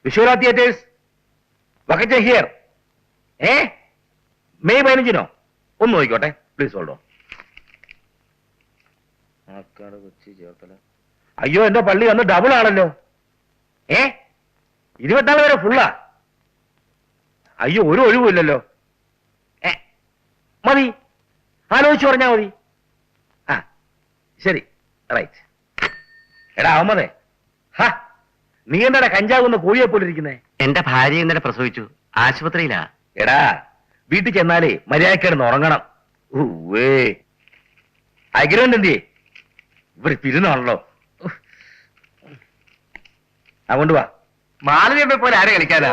Vishwanatha theatres Vakkachan here. May 15 ഒന്ന് നോക്കിക്കോട്ടെ please. Hold on. Kochi Cherthala. അയ്യോ എന്റെ പള്ളി അന്ന് ഡബിൾ ആണല്ലോ. 24 വരെ ഫുള്ളാ. അയ്യോ ഒരു ഒഴിവില്ലല്ലോ. മതി, ആലോചിച്ച് പറഞ്ഞാ മതി. ആ ശരി, റൈറ്റ്. എടാ അഹമ്മദേ, നീ എന്താടാ കഞ്ചാവുന്ന കോഴിയെ പോലെ ഇരിക്കുന്നേ? എന്റെ ഭാര്യ ഇന്നലെ പ്രസവിച്ചു, ആശുപത്രിയിലാ. എടാ വീട്ടിൽ ചെന്നാലേ മര്യാദക്കിടന്ന് ഉറങ്ങണം. അഗ്രഹം എന്തിയേ? ഇവിടെ തിരുന്നാണല്ലോ. അതുകൊണ്ട് വാ. മാലവിയമ്മ പോലെ ആരെ കളിക്കാനാ?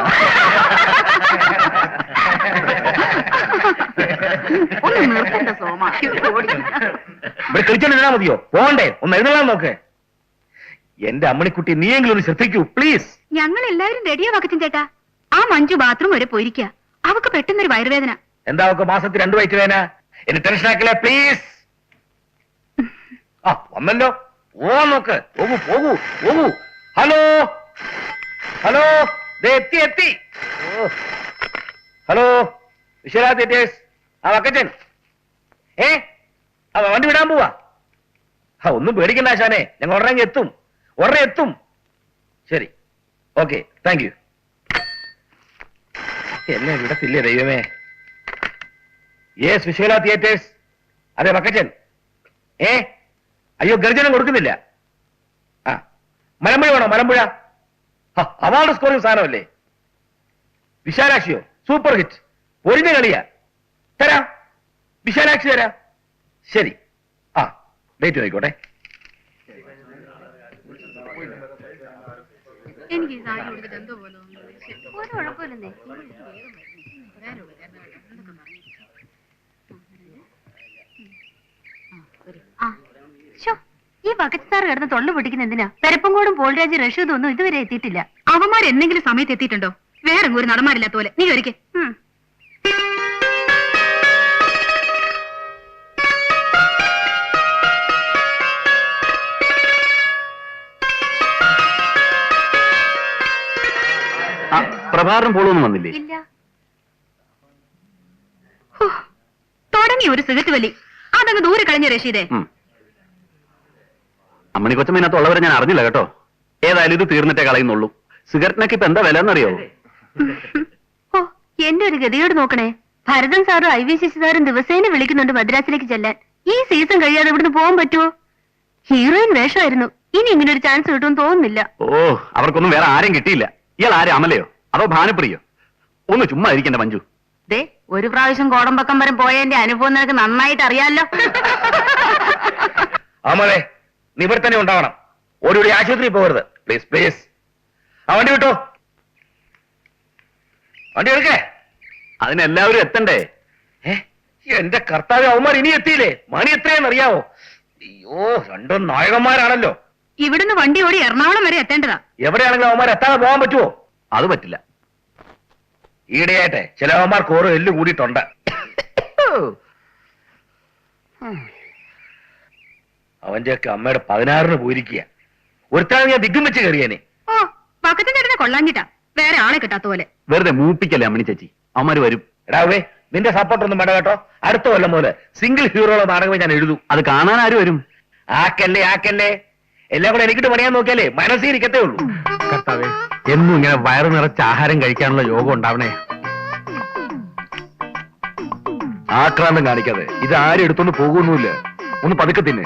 ഇവിടെ കളിച്ചോണ്ടിരുന്നാ മതിയോ? പോകണ്ടേ? ഒന്ന് എഴുന്നള്ളാൻ നോക്ക്. എന്റെ അമ്മണിക്കുട്ടി നീയെങ്കിലും ഒന്ന് ശ്രദ്ധിക്കൂ പ്ലീസ്. ഞങ്ങൾ എല്ലാവരും റെഡിയാ വക്കച്ചൻ ചേട്ടാ. ആ മഞ്ജു ബാത്റൂം വരെ പോയിരിക്കുക. അവക്ക് പെട്ടെന്നൊരു വയറുവേദന. എന്താ അവക്ക് മാസത്തിൽ 2 വയറ്റ് വേദന? എന്നെ ടെൻഷൻ ആക്കില്ല പ്ലീസ്. വന്നല്ലോ, പോവാൻ നോക്ക്. പോകൂ പോകൂ പോകൂ. ഹലോ ഹലോ, എത്തി എത്തി. Hello Vishwanatha theatres. വക്കച്ചൻ വണ്ടി വിടാൻ പോവാ. ഒന്നും പേടിക്കണ്ട ആശാനെ, ഞങ്ങൾ ഉടനെ എത്തും, ഉടനെ എത്തും. ശരി, ഓക്കെ, താങ്ക് യു. എന്നെ വിടത്തില്ലേ ദൈവമേ. Yes Vishwanatha theatres. അതെ വക്കച്ചൻ. അയ്യോ ഗർജനം കൊടുക്കുന്നില്ല. മലമ്പുഴ വേണോ? മലമ്പുഴ അവാർഡ് സ്കോറിംഗ് സാധനമല്ലേ. വിശാലാക്ഷിയോ? സൂപ്പർ ഹിറ്റ്, പൊരിഞ്ഞ കളിയാ. തരാം, വിശാലാക്ഷി തരാം. ശരി, ഡേറ്റ് നോക്കിക്കോട്ടെ. എനിക്ക് ഈ ബക്കറ്റ് സാർ കിടന്ന് തൊള്ളു പൊട്ടിക്കുന്ന എന്തിനാ? പെരപ്പങ്കോടും പോൾരാജ് റഷീദും ഒന്നും ഇതുവരെ എത്തിയിട്ടില്ല. അവന്മാർ എന്തെങ്കിലും സമയത്ത് എത്തിയിട്ടുണ്ടോ? വേറെ ഒരു നടന്മാരില്ലാത്ത പോലെ. നീ ഒരിക്കൽ പ്രഭാകരൻ പോളൊന്നും വന്നില്ലേ? ഇല്ല. തുടങ്ങി ഒരു സിഗരറ്റ് വലി. അതങ്ങ് ദൂരെ കളഞ്ഞ റഷീദേ. അമ്മണി കൊച്ചമ്മനകത്ത് ഉള്ളവരെ ഞാൻ അറിഞ്ഞില്ല കേട്ടോ. ഏതായാലും ഇത് തീർന്നിട്ടേ കളയുന്നുള്ളൂ. സിഗരറ്റിനൊക്കെ ഇപ്പൊ എന്താ വില എന്നറിയോ? എന്റെ ഒരു ഗതിയോട് നോക്കണേ. ഭരതൻ സാറും IVCC സാറും ദിവസേന വിളിക്കുന്നുണ്ട് മദ്രാസിലേക്ക് ചെല്ലാൻ. ഈ സീസൺ കഴിയാതെ ഇവിടുന്ന് പോകാൻ പറ്റുമോ? ഹീറോയിൻ വേഷമായിരുന്നു. ഇനി ഇങ്ങനെ ഒരു ചാൻസ് കിട്ടുമെന്ന് തോന്നുന്നില്ല. അവർക്കൊന്നും വേറെ ആരും കിട്ടിയില്ല. ഇയാൾ ആരെ, അമലയോ അതോ ഭാനുപ്രിയോ? ഒന്ന് ചുമ്മാ ഇരിക്കണ്ട മഞ്ജു. ഒരു പ്രാവശ്യം കോടമ്പക്കം വരെ പോയതിന്റെ അനുഭവം നിനക്ക് നന്നായിട്ട് അറിയാലോ. അമലേ, നീ ഇവിടെ തന്നെ ഉണ്ടാവണം. ഓടി ആശുപത്രി പോകരുത് പ്ലീസ് പ്ലീസ്. വണ്ടി വിട്ടോ, വണ്ടി എടുക്കേ. അതിനെല്ലാവരും എത്തണ്ടേ? എന്റെ കർത്താവ്, അവന്മാർ ഇനി എത്തിയില്ലേ? മണി എത്രയെന്ന് അറിയാവോ? അയ്യോ, രണ്ടും നായകന്മാരാണല്ലോ. ഇവിടുന്ന് വണ്ടി ഓടി എറണാകുളം വരെ എത്തേണ്ടതാ. എവിടെയാണെങ്കിലും അവന്മാർ എത്താതെ പോകാൻ പറ്റുമോ? അത് പറ്റില്ല. ഈയിടെയായിട്ടെ ചിലവന്മാർക്ക് ഓരോ എല്ല് കൂടിയിട്ടുണ്ട്. അവന്റെയൊക്കെ അമ്മയുടെ 16-ന് പോയിരിക്കുക. ഒരുത്താണ് ഞാൻ ദിഗ്ഗം വെച്ച് കയറിയേനെ. പക്കത്തെ ചേട്ടനെ കൊള്ളാഞ്ഞിട്ടാ, വേറെ ആളെ കിട്ടാത്ത പോലെ. വെറുതെ മൂപ്പിക്കല്ലേ അമ്മണി ചേച്ചി, അവന്മാര് വരും. എടാവേ, നിന്റെ സപ്പോർട്ട് ഒന്നും വേണ്ട കേട്ടോ. അടുത്ത കൊല്ലം പോലെ സിംഗിൾ ഹീറോയുടെ നാടകമേ ഞാൻ എഴുതും. അത് കാണാൻ ആര് വരും? ആക്കല്ലേ എല്ലാം കൂടെ എനിക്കിട്ട് പണിയാൻ നോക്കിയാലേ മനസ്സിരിക്കത്തേ ഉള്ളൂ. കർത്താവേ, എന്നും ഇങ്ങനെ വയറു നിറച്ച് ആഹാരം കഴിക്കാനുള്ള യോഗം ഉണ്ടാവണേ. ആക്രാന്തം കാണിക്കാതെ. ഇത് ആരും എടുത്തോണ്ട് പോകുന്നില്ല. ഒന്ന് പതുക്കെ തിന്നെ.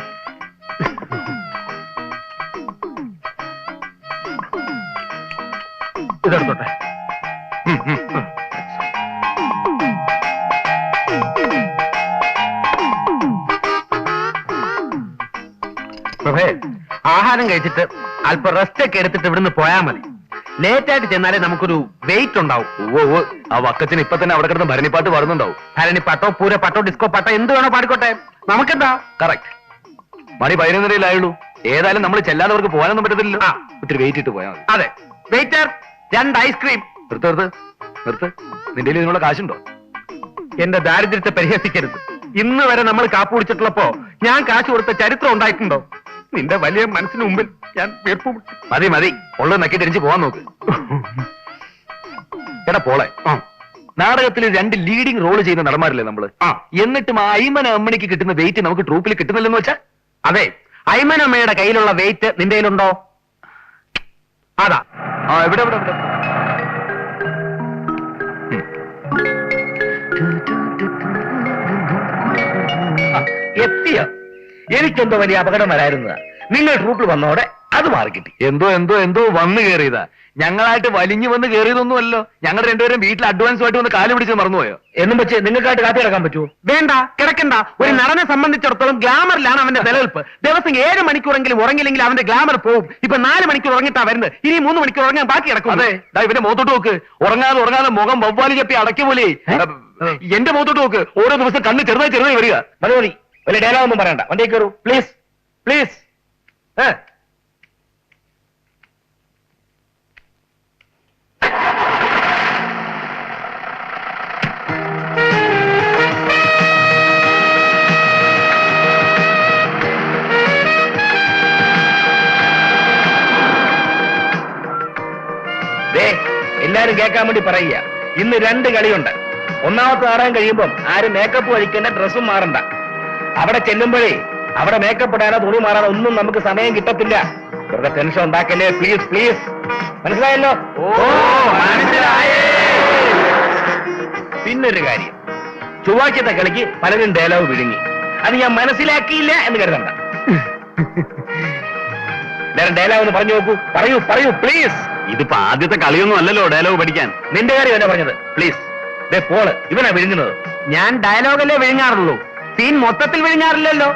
ഇതെടുത്തോട്ടെ. പ്രഭേ, ആഹാരം കഴിച്ചിട്ട് അല്പം റെസ്റ്റ് ഒക്കെ എടുത്തിട്ട് ഇവിടുന്ന് പോയാൽ മതി. ലേറ്റായിട്ട് ചെന്നാലേ നമുക്കൊരു വെയിറ്റ് ഉണ്ടാവും. ആ വക്കത്തിന് ഇപ്പൊ തന്നെ അവിടെ കിടന്ന് ഭരണിപ്പാട്ട് പാടുന്നുണ്ടാവും. ഭരണിപ്പാട്ടോ പൂരപ്പാട്ടോ ഡിസ്കോ പാട്ടോ എന്ത് വേണോ പാടിക്കോട്ടെ, നമുക്കെന്താ. കറക്റ്റ്. മണി 11:30 ഏതായാലും നമ്മൾ ചെല്ലാത്തവർക്ക് പോകാനൊന്നും പറ്റത്തില്ലല്ലോ. ഒത്തിരി വെയിറ്റ് ഇട്ട് പോയാൽ മതി. അതെ. Waiter, 2 ice cream. നിർത്ത്. നിന്റെ ഇതിനുള്ള കാശുണ്ടോ? എന്റെ ദാരിദ്ര്യത്തെ പരിഹസിക്കരുത്. ഇന്ന് വരെ നമ്മൾ കാപ്പ് കുടിച്ചിട്ടുള്ളപ്പോ ഞാൻ കാശ് കൊടുത്ത ചരിത്രം ഉണ്ടായിട്ടുണ്ടോ? നിന്റെ വലിയ മനസ്സിന് മുമ്പിൽ ഞാൻ വീർപ്പുമുട്ടി. മതി ഉള്ളത് നക്കി തിരിച്ച് പോവാൻ നോക്ക്. എടാ പോളെ നാടകത്തിൽ 2 ലീഡിംഗ് റോള് ചെയ്യുന്ന നടന്മാരല്ലേ നമ്മള് എന്നിട്ടും ആ അയ്മന അമ്മണിക്ക് കിട്ടുന്ന വെയിറ്റ് നമുക്ക് ട്രൂപ്പിൽ കിട്ടുന്നില്ലെന്ന് വെച്ചാ? അതെ, അയ്മനമ്മയുടെ കയ്യിലുള്ള വെയിറ്റ് നിന്റെ കയ്യിലുണ്ടോ? അതാ. എവിടെ എവിടെ എവിടെ എത്തിയോ? എനിക്കെന്തോ വലിയ അപകടം വരായിരുന്നതാ. നിങ്ങൾ ട്രൂപ്പിൽ വന്നോടെ അത് മാറിക്കിട്ടി. എന്തോ എന്തോ എന്തോ വന്ന് കയറിയതാ. ഞങ്ങളായിട്ട് വലിഞ്ഞു വന്ന് കയറിയതൊന്നുമല്ലോ. ഞങ്ങൾ രണ്ടുപേരും വീട്ടിൽ അഡ്വാൻസുമായിട്ട് വന്ന് കാല് പിടിച്ച് മറന്നുപോയോ? എന്നും വെച്ച് നിങ്ങൾക്കായിട്ട് കാത്തി കിടക്കാൻ പറ്റുമോ? വേണ്ട, കിടക്കണ്ട. ഒരു നടനെ സംബന്ധിച്ചിടത്തോളം ഗ്ലാമറിലാണ് അവന്റെ നിലനിൽപ്പ്. ദിവസം 7 മണിക്കൂറെങ്കിലും ഉറങ്ങില്ലെങ്കിൽ അവന്റെ ഗ്ലാമർ പോവും. ഇപ്പൊ 4 മണിക്കൂർ ഉറങ്ങിട്ടാ വരുന്നത്. ഇനി 3 മണിക്കൂർ ഉറങ്ങാൻ ബാക്കി കിടക്കും. അതെ, ഇവന്റെ മുഖത്തോട്ട് നോക്ക്. ഉറങ്ങാതെ മുഖം വവ്വാലി ചപ്പി അടക്കി പോലെ. എന്റെ മുഖത്തോട്ട് നോക്ക്. ഓരോ ദിവസം കണ്ണ് ചെറുതായി വരിക. മതി മതി, വലിയ ഡയലോഗ് ഒന്നും പറയണ്ട. വണ്ടി കയറൂ പ്ലീസ് പ്ലീസ്. എല്ലാരും കേൾക്കാൻ വേണ്ടി പറയുക, ഇന്ന് 2 കളിയുണ്ട്. ഒന്നാമത്തെ നാടകം കഴിയുമ്പം ആരും മേക്കപ്പ് കഴിക്കേണ്ട, ഡ്രസ്സും മാറണ്ട. അവിടെ ചെല്ലുമ്പോഴേ അവിടെ മേക്കപ്പ് ഇടാനോ തുണി മാറാനോ ഒന്നും നമുക്ക് സമയം കിട്ടത്തില്ല. വെറുതെ ടെൻഷൻ ഉണ്ടാക്കല്ലേ, പ്ലീസ് പ്ലീസ്. മനസ്സിലായല്ലോ? പിന്നൊരു കാര്യം, ചൊവ്വാഴ്ചത്തെ കളിക്ക് പലരും ഡയലോഗ് വിഴുങ്ങി. അത് ഞാൻ മനസ്സിലാക്കിയില്ല എന്ന് കരുതണ്ട. ഡയലോഗ് ഒന്ന് പറഞ്ഞു നോക്കൂ. പറയൂ പറയൂ പ്ലീസ്. ഇതിപ്പോ ആദ്യത്തെ കളിയൊന്നും അല്ലല്ലോ ഡയലോഗ് പഠിക്കാൻ. നിന്റെ കാര്യം എന്നാ പറഞ്ഞത്? പ്ലീസ്. പോള് ഇവനാ വിഴുങ്ങുന്നത്. ഞാൻ ഡയലോഗല്ലേ വിഴുങ്ങാറുള്ളൂ, സീൻ മൊത്തത്തിൽ വിഴുങ്ങാറില്ലല്ലോ.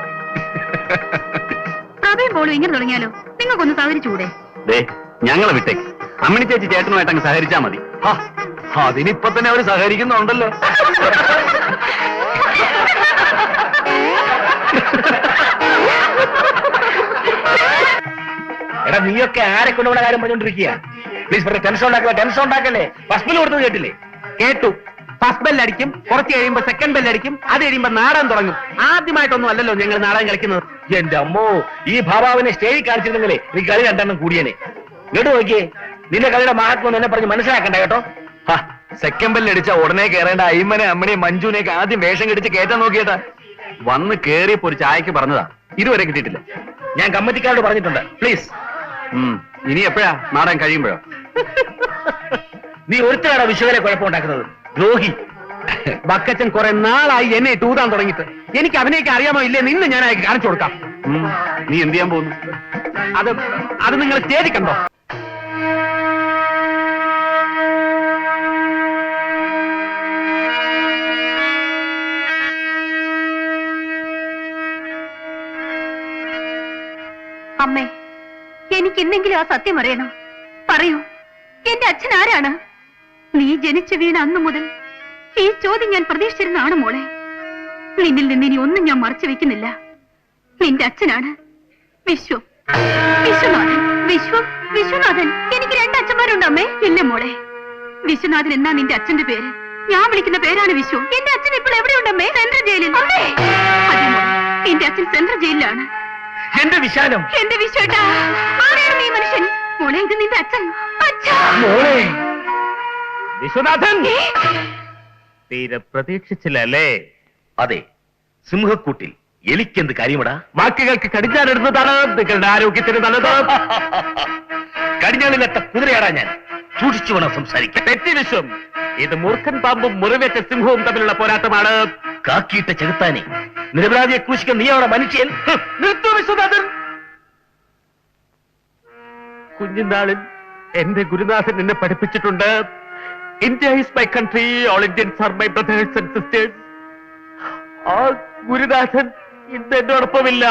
പ്രഭയും പോളും ഇങ്ങനെ തുടങ്ങിയാലോ? നിങ്ങൾക്കൊന്ന് സഹകരിച്ചുകൂടെ? ഞങ്ങളെ വിട്ടേ. അമ്മിണി ചേച്ചി ചേട്ടനുമായിട്ട് അങ്ങ് സഹകരിച്ചാ മതി. അതിനിപ്പൊ തന്നെ അവര് സഹകരിക്കുന്നുണ്ടല്ലോ. എടാ, നീയൊക്കെ ആരെ കൊണ്ടുപോണ കാര്യം പറഞ്ഞോണ്ടിരിക്കുക? പ്ലീസ് ടെൻഷൻ ഉണ്ടാക്കല്ലേ. ഫസ്റ്റ് ബില്ല് കൊടുത്തത് കേട്ടില്ലേ? കേട്ടു. ഫസ്റ്റ് ബെല്ലടിക്കും, കുറച്ച് കഴിയുമ്പോ സെക്കൻഡ് ബെല്ലടിക്കും, അത് കഴിയുമ്പോ നാടകം തുടങ്ങും. ആദ്യമായിട്ടൊന്നും അല്ലല്ലോ ഞങ്ങൾ നാടകം കളിക്കുന്നത്. എന്റെ അമ്മോ, ഈ ഭാവാവിനെ സ്റ്റേജിൽ കാണിച്ചിരുന്നെങ്കിലേ നീ കളി 2 കൂടിയനെ. കേട്ടു നോക്കിയേ, നിന്റെ കളിയുടെ മഹത്വം എന്നെ പറഞ്ഞ് മനസ്സിലാക്കണ്ട കേട്ടോ. സെക്കൻഡ് ബെല്ലടിച്ച ഉടനെ കയറേണ്ട അയ്മനെ അമ്മനെ മഞ്ജുനെയൊക്കെ ആദ്യം വേഷം കെടിച്ച് കയറ്റാൻ നോക്കിയതാ. വന്ന് കേറിയപ്പോ ഒരു ചായക്ക് പറഞ്ഞതാ, ഇതുവരെ കിട്ടിയിട്ടില്ല. ഞാൻ കമ്മിറ്റിക്കാരോട് പറഞ്ഞിട്ടുണ്ട്. പ്ലീസ്. ഇനി എപ്പോഴാ? നാടകം കഴിയുമ്പോഴോ? നീ ഒരുത്തരാണ് വിശ്വകരെ കുഴപ്പമുണ്ടാക്കുന്നത്, ദ്രോഹി. ബക്കച്ചൻ കുറെ നാളായി എന്നെ ടൂതാൻ തുടങ്ങിയിട്ട്. എനിക്ക് അവനെയൊക്കെ അറിയാമോ ഇല്ലേ നിന്ന് ഞാൻ അയക്ക് കാണിച്ചു കൊടുക്കാം. നീ എന്ത് ചെയ്യാൻ പോകുന്നു? അത് നിങ്ങൾ സ്റ്റേജിൽ കണ്ടോ? അമ്മേ, എനിക്ക് ഇന്നെങ്കിലും ആ സത്യം അറിയണം. പറയൂ, എന്റെ അച്ഛൻ ആരാണ്? നീ ജനിച്ചു വീണ അന്നു മുതൽ ഈ ചോദ്യം ഞാൻ പ്രതീക്ഷിച്ചിരുന്നാണ് മോളെ. നിന്നിൽ നിന്ന് ഇനി ഒന്നും ഞാൻ മറച്ചു വെക്കുന്നില്ല. നിന്റെ അച്ഛനാണ് വിശ്വം, വിശ്വനാഥൻ. വിശ്വനാഥൻ. എനിക്ക് 2 അച്ഛന്മാരുണ്ട് അമ്മേ. ഇല്ല മോളെ, വിശ്വനാഥൻ എന്നാ നിന്റെ അച്ഛന്റെ പേര്. ഞാൻ വിളിക്കുന്ന പേരാണ് വിശ്വം. എന്റെ അച്ഛൻ ഇപ്പോൾ എവിടെയുണ്ടമ്മേ? സെൻട്രൽ ജയിലിൽ. അതെ മോളെ, എന്റെ അച്ഛൻ സെൻട്രൽ ജയിലിലാണ്. എന്റെ വിശാലം, എന്റെ വിശ്വട്ടാ, ആരാണ് നീ മനുഷ്യൻ? മോളെ, ഇത് നിന്റെ അച്ഛൻ. മോളെ. വിശ്വനാഥൻ, തീരെ പ്രതീക്ഷിച്ചില്ലല്ലേ? അതെ, സിംഹക്കൂട്ടിൽ എലിക്കെന്ത് കാര്യമടാ? വാക്കുകൾക്ക് കടിഞ്ഞാനെടുത്തതാണ് നിങ്ങളുടെ ആരോഗ്യത്തിന് നല്ലത്. കടിഞ്ഞാണിലെത്ത കുതിരയാടാ ഞാൻ. സൂക്ഷിച്ചു വേണം സംസാരിക്കാൻ. തെറ്റി വിശ്വം. ഇത് മൂർഖൻ പാമ്പും മുറിവേറ്റ സിംഹവും തമ്മിലുള്ള പോരാട്ടമാണ്. കാക്കിയിട്ട ചെകുത്താനെ, നിരപരാധിയെ ക്രൂശിക്കാൻ നീ അവിടെ മനുഷ്യൻ. നിർത്തു വിശ്വനാഥൻ. കുഞ്ഞുനാളിൽ എന്റെ ഗുരുനാഥൻ എന്നെ പഠിപ്പിച്ചിട്ടുണ്ട്. India is my country, all Indians are my brothers and sisters. ആ ഗുരുനാഥൻ ഇന്ന് എന്നോടൊപ്പമില്ല.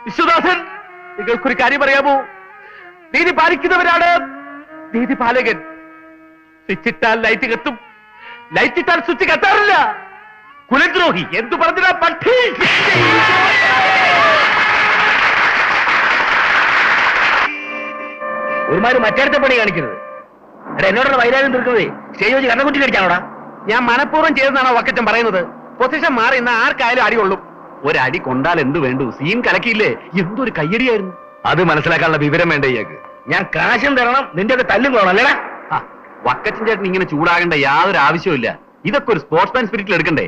വിശ്വനാഥൻ, നിങ്ങൾക്കൊരു കാര്യം അറിയാമോ? നീതി പാലിക്കുന്നവരാണ് നീതി പാലകൻ. സ്വിച്ചിട്ടാൽ ലൈറ്റ് കത്തും, ലൈറ്റ് ഇട്ടാൽ സ്വിച്ച് കത്താറില്ല. കുലദ്രോഹി എന്തു പറഞ്ഞാ പക്ഷി. ഒരുമാതിരി മറ്റേടത്തെ പണി കാണിക്കുന്നത്. എടാ, എന്നോടുള്ള വൈരാഗ്യം തീർക്കുന്നത് സ്റ്റേജ് വെച്ച് കണ്ണക്കുറ്റി കടിച്ചാണോടാ? ഞാൻ മനഃപൂർവ്വം ചെയ്തെന്നാണോ വക്കച്ചൻ പറയുന്നത്? പൊസിഷൻ മാറി ഇന്ന് ആർക്കായാലും അടികൊള്ളും. ഒരടി കൊണ്ടാൽ എന്ത് വേണ്ടു? സീൻ കലക്കിയില്ലേ? എന്തൊരു കയ്യടിയായിരുന്നു. അത് മനസ്സിലാക്കാനുള്ള വിവരം വേണ്ട ഇയാൾക്ക്. ഞാൻ കാശും തരണം, നിന്റെ ഒക്കെ തല്ലും കൊള്ളണം അല്ലേടാ? വക്കച്ചൻ ചേട്ടൻ ഇങ്ങനെ ചൂടാകേണ്ട യാതൊരു ആവശ്യമില്ല. ഇതൊക്കെ ഒരു സ്പോർട്സ്മാൻ സ്പിരിറ്റിൽ എടുക്കണ്ടേ?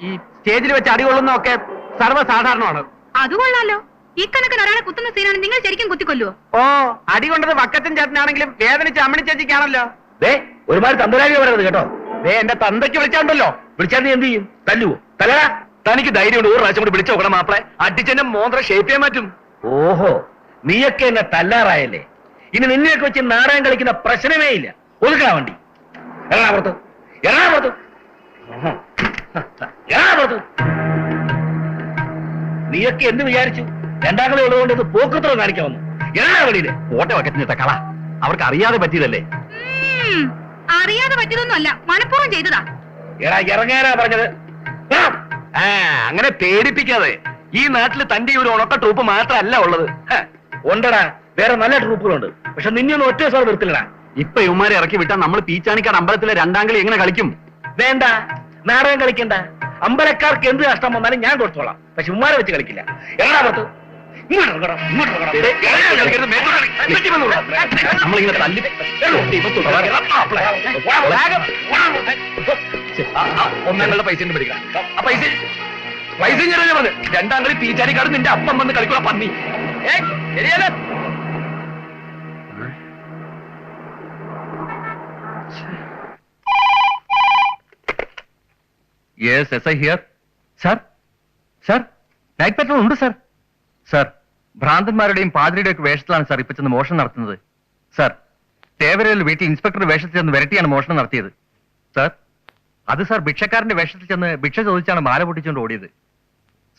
ഈ സ്റ്റേജിൽ വെച്ച് അടികൊള്ളുന്നതൊക്കെ സർവ്വസാധാരണമാണ്. അത് കൊള്ളാലോ. ഇക്കണക്കിന് ഒരാളെ കുത്തുന്ന സീനാണ് നിങ്ങൾ ശരിക്കും കുത്തിക്കൊല്ലുവോ? ഓ, അടി കൊണ്ടത് വക്കച്ചൻ ചേട്ടനാണെങ്കിലും വേദനിച്ച് അമ്മണി ചേച്ചിക്കാണല്ലോ. ദേ ഒരുപാട് തമ്പുരാരി പറയരുത് കേട്ടോ. ദേ എന്റെ തന്തയ്ക്ക് വിളിച്ചാണ്ടല്ലോ. വിളിച്ചാൽ നീ എന്ത് ചെയ്യും? തല്ലുവോ? തലടാ. തനിക്ക് ധൈര്യമുണ്ട് ഒരു പ്രാവശ്യം കൂടി വിളിച്ചു നോക്കണം മാപ്പിളെ. അടിച്ചെന്നെ മോന്ത്ര ഷേപ്പ് ചെയ്യാൻ പറ്റും. ഓഹോ, നീയൊക്കെ എന്നെ തല്ലാറായല്ലേ? ഇനി നിന്നെയൊക്കെ വെച്ച് നാടകം കളിക്കുന്ന പ്രശ്നമേ ഇല്ല. ഒതുക്കണ വണ്ടി. എറണാകുളത്ത് എറണാകുളത്ത് എറണാകുളത്ത് നീയൊക്കെ എന്ത് വിചാരിച്ചു? രണ്ടാം കളി ഉള്ളതുകൊണ്ട് ഇത് പോക്കൃത്രം കാണിക്കാൻ വന്നു. എറണാകുളിയില് ഓട്ട വക്കറ്റിന്റെ കള അവർക്ക് അറിയാതെ പറ്റിയതല്ലേ. അറിയാതെ പറ്റിയതൊന്നും അല്ല, മനഃപൂർവ്വം ചെയ്തതാ. എടാ ഇറങ്ങാനാ പറഞ്ഞത്. ആ, അങ്ങനെ പേടിപ്പിക്കാതെ. ഈ നാട്ടിൽ തന്റെ ഒരു ഉണക്ക ട്രൂപ്പ് മാത്രമല്ല ഉള്ളത്. ഉണ്ടടാ, വേറെ നല്ല ട്രൂപ്പുകളുണ്ട്. പക്ഷെ നിന്നെയൊന്നും ഒറ്റ സാർ നിർത്തില്ലടാ. ഇപ്പൊ ഇവന്മാരെ ഇറക്കി വിട്ടാൽ നമ്മൾ പീച്ചാണിക്കാട് അമ്പലത്തിലെ രണ്ടാം കളി എങ്ങനെ കളിക്കും? വേണ്ട, നാടകം കളിക്കണ്ട. അമ്പലക്കാർക്ക് എന്ത് കഷ്ടം വന്നാലും ഞാൻ കൊടുത്തോളാം. പക്ഷെ ഉമ്മാരെ വെച്ച് കളിക്കില്ല. എറണാകുളത്ത് നമ്മളിങ്ങനെ തല്ലി ഒന്നാങ്ങളുടെ പൈസ പിടിക്കാം. ആ പൈസ ഞാൻ പറഞ്ഞു. രണ്ടാം കളി പീച്ചാനിക്കാട് നിന്റെ അപ്പം വന്ന് കളിക്കുക പന്നി. ശരിയല്ലേ? Yes, S I here. Sir sir, night petrol ഉണ്ട് സാർ. സാർ, ഭ്രാന്തന്മാരുടെയും പാതിരിയുടെയും ഒക്കെ വേഷത്തിലാണ് സാർ ഇപ്പൊ ചെന്ന് മോഷണം നടത്തുന്നത്. സാർ, തേവരയിൽ വീട്ടിൽ ഇൻസ്പെക്ടർ വേഷത്തിൽ ചെന്ന് വിരട്ടിയാണ് മോഷണം നടത്തിയത്. സാർ, അത് സാർ ഭിക്ഷക്കാരന്റെ വേഷത്തിൽ ചെന്ന് ഭിക്ഷ ചോദിച്ചാണ് മാല പൊട്ടിച്ചുകൊണ്ട് ഓടിയത്.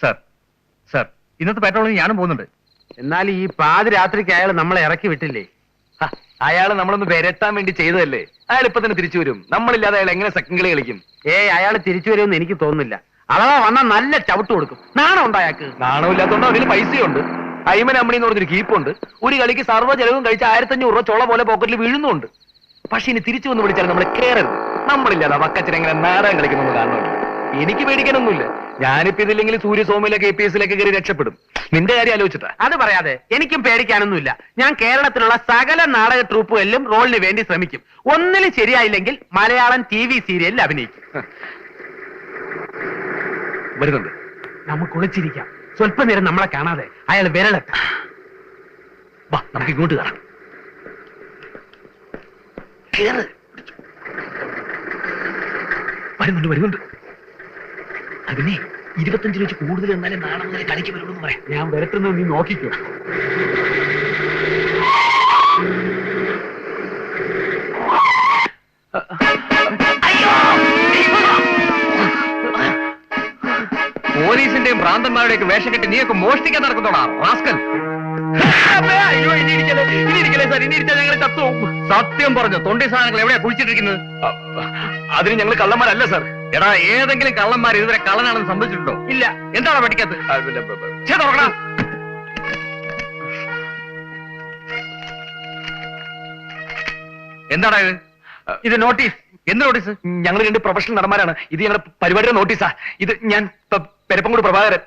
സാർ സാർ, ഇന്നത്തെ പെട്രോളിന് ഞാനും പോകുന്നുണ്ട്. എന്നാൽ ഈ പാതിരാത്രിക്ക് അയാൾ നമ്മളെ ഇറക്കി വിട്ടില്ലേ? അയാൾ നമ്മളൊന്ന് വിരട്ടാൻ വേണ്ടി ചെയ്തതല്ലേ. അയാൾ ഇപ്പൊ തന്നെ തിരിച്ചു വരും. നമ്മളില്ലാതെ അയാൾ എങ്ങനെ സെക്കൻഡ് കളി കളിക്കും? അയാൾ തിരിച്ചു വരുമെന്ന് എനിക്ക് തോന്നുന്നില്ല. അഥവാ വന്നാൽ നല്ല ചവിട്ട് കൊടുക്കും. നാണം ഉണ്ടോ അയാൾക്ക്? നാണമില്ലാത്തോണ്ട് അവരിൽ പൈസയുണ്ട്. അയ്മൻ അമ്മണി എന്ന് പറഞ്ഞൊരു കീപ്പുണ്ട്. ഒരു കളിക്ക് സർവ്വ ചെലവും കഴിച്ച് 1500 രൂപ ചൊള പോലെ പോക്കറ്റിൽ വീഴുന്നുണ്ട്. പക്ഷെ ഇനി തിരിച്ചു വന്ന് വിളിച്ചാൽ നമ്മൾ കേറരുത്. നമ്മളില്ലാതെ വക്കച്ചൻ എങ്ങനെ നാടകം കളിക്കുന്നു കാണുന്നുണ്ട്. എനിക്ക് പേടിക്കാനൊന്നുമില്ല. ഞാനിപ്പോ ഇതില്ലെങ്കിൽ സൂര്യസോമിലൊക്കെ APS-ലേക്ക് കയറി രക്ഷപ്പെടും. നിന്റെ കാര്യം ആലോചിച്ചിട്ടാ. അത് പറയാതെ എനിക്കും പേടിക്കാനൊന്നുമില്ല. ഞാൻ കേരളത്തിലുള്ള സകല നാടക ട്രൂപ്പുകളിലും റോളിന് വേണ്ടി ശ്രമിക്കും. ഒന്നിലും ശരിയായില്ലെങ്കിൽ മലയാളം TV സീരിയലിൽ അഭിനയിക്കും. വരുന്നുണ്ട്. നമുക്ക് ഒളിച്ചിരിക്കാം. സ്വല്പനേരം നമ്മളെ കാണാതെ അയാൾ വിരളട്ടെ. വാ, നമുക്ക് ഇങ്ങോട്ട് കയറാം. വരുന്നുണ്ട് വരുന്നുണ്ട്. അതിനെ 25 വെച്ച് കൂടുതൽ എന്നാലും നാളെ മുതൽ കളിക്ക് വരുള്ളൂ പറയാം. ഞാൻ വരട്ടുന്നത് നീ നോക്കിക്കോ. പോലീസിന്റെയും ഭ്രാന്തന്മാരുടെയൊക്കെ വേഷം കെട്ടി നീയൊക്കെ മോഷ്ടിക്കാൻ നടക്കുന്നോടാ റാസ്കൽ. സത്യം പറഞ്ഞു, തൊണ്ടി സാധനങ്ങൾ എവിടെയാ കുഴിച്ചിട്ടിരിക്കുന്നത്? അതിന് ഞങ്ങൾ കള്ളന്മാരല്ല സാർ. എടാ, ഏതെങ്കിലും കള്ളന്മാർ ഇതുവരെ കള്ളനാണെന്ന് സംഭവിച്ചിട്ടുണ്ടോ? ഇല്ല. എന്താണ് പഠിക്കാത്തത്? എന്താടാ ഇത്? ഇത് നോട്ടീസ്. എന്ത് നോട്ടീസ്? ഞങ്ങൾ 2 പ്രൊഫഷണൽ നടന്മാരാണ്. ഇത് ഞങ്ങളുടെ പരിപാടിയുടെ നോട്ടീസാ. ഇത് ഞാൻ പെരപ്പങ്കോട് പ്രഭാകരൻ.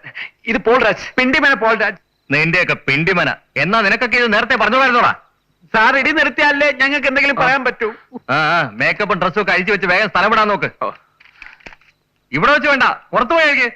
ഇത് പോൾരാജ്, പിണ്ടിമന പോൾരാജ്. നിന്റെയൊക്കെ പിണ്ടിമന. എന്നാ നിനക്കൊക്കെ ഇത് നേരത്തെ പറഞ്ഞുപോയിരുന്നോടാ? സാർ ഇടി നിർത്തിയാലേ ഞങ്ങൾക്ക് എന്തെങ്കിലും പറയാൻ പറ്റൂ. മേക്കപ്പും ഡ്രസ്സും ഒക്കെ അഴിച്ചു വെച്ച് വേഗം സ്ഥലം വിടാൻ നോക്ക്. ഇവിടെ വെച്ച് വേണ്ട, പുറത്തു പോയേക്ക്.